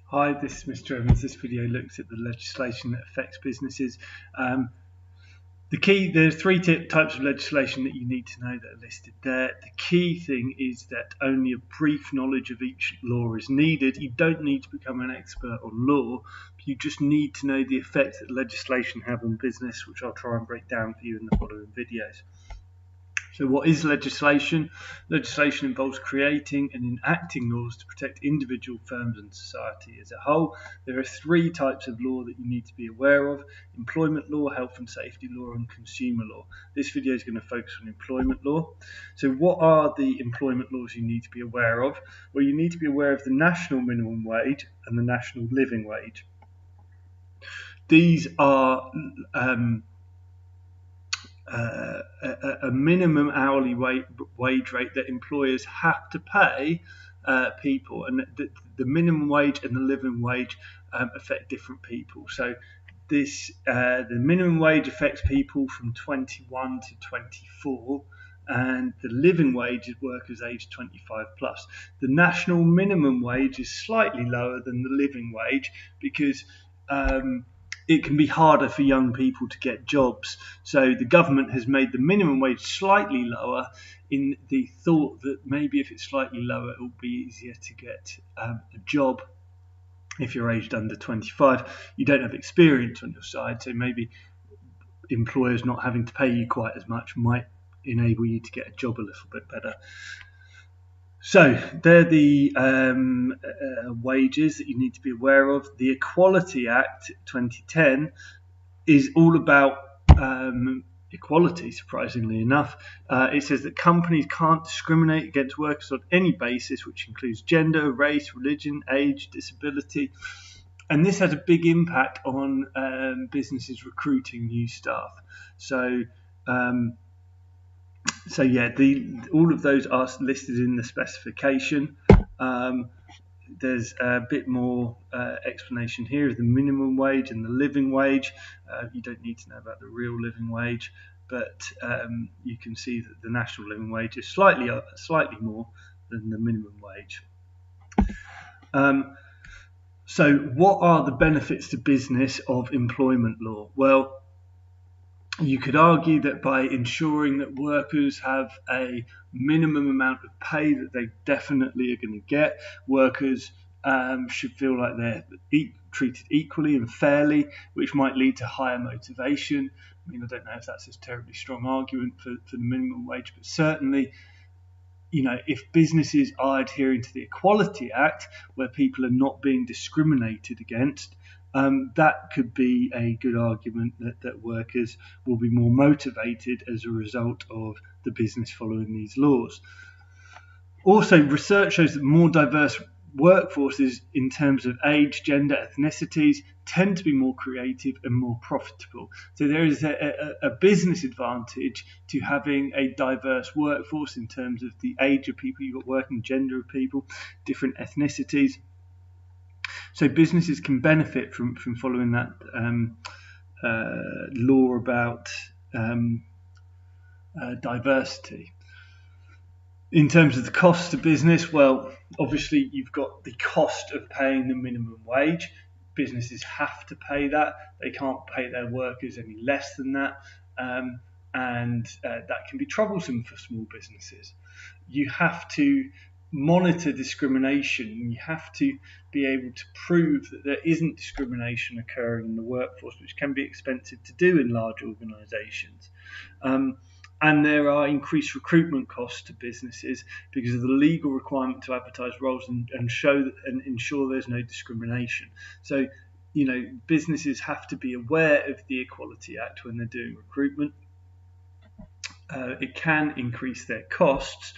Hi, this is Mr. Evans. This video looks at the legislation that affects businesses. There's three types of legislation that you need to know that are listed there. The key thing is that only a brief knowledge of each law is needed. You don't need to become an expert on law. You just need to know the effects that legislation have on business, which I'll try and break down for you in the following videos. So what is legislation? Legislation involves creating and enacting laws to protect individual firms and society as a whole. There are three types of law that you need to be aware of: employment law, health and safety law, and consumer law. This video is going to focus on employment law. So what are the employment laws you need to be aware of? Well, you need to be aware of the national minimum wage and the national living wage. These are a minimum hourly wage rate that employers have to pay people, and the minimum wage and the living wage affect different people. So the minimum wage affects people from 21 to 24, and the living wage is workers aged 25 plus. The national minimum wage is slightly lower than the living wage because it can be harder for young people to get jobs. So the government has made the minimum wage slightly lower in the thought that maybe if it's slightly lower, it will be easier to get a job. If you're aged under 25, you don't have experience on your side, so maybe employers not having to pay you quite as much might enable you to get a job a little bit better. So they're the wages that you need to be aware of. The Equality Act 2010 is all about equality, surprisingly enough. It says that companies can't discriminate against workers on any basis, which includes gender, race, religion, age, disability. And this has a big impact on businesses recruiting new staff. So all of those are listed in the specification. There's a bit more explanation here of the minimum wage and the living wage. You don't need to know about the real living wage, but you can see that the national living wage is slightly more than the minimum wage. So what are the benefits to business of employment law? Well, you could argue that by ensuring that workers have a minimum amount of pay that they definitely are going to get, workers should feel like they're treated equally and fairly, which might lead to higher motivation. I mean, I don't know if that's a terribly strong argument for the minimum wage, but certainly, if businesses are adhering to the Equality Act, where people are not being discriminated against, that could be a good argument that workers will be more motivated as a result of the business following these laws. Also, research shows that more diverse workforces in terms of age, gender, ethnicities tend to be more creative and more profitable. So there is a business advantage to having a diverse workforce in terms of the age of people you've got working, gender of people, different ethnicities. So businesses can benefit from following that law about diversity. In terms of the cost to business, well, obviously you've got the cost of paying the minimum wage. Businesses have to pay that. They can't pay their workers any less than that. And that can be troublesome for small businesses. You have to monitor discrimination. You have to be able to prove that there isn't discrimination occurring in the workforce, which can be expensive to do in large organisations. And there are increased recruitment costs to businesses because of the legal requirement to advertise roles and ensure there's no discrimination. So, businesses have to be aware of the Equality Act when they're doing recruitment. It can increase their costs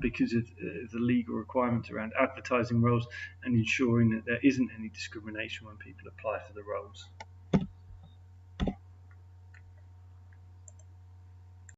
because of the legal requirements around advertising roles and ensuring that there isn't any discrimination when people apply for the roles.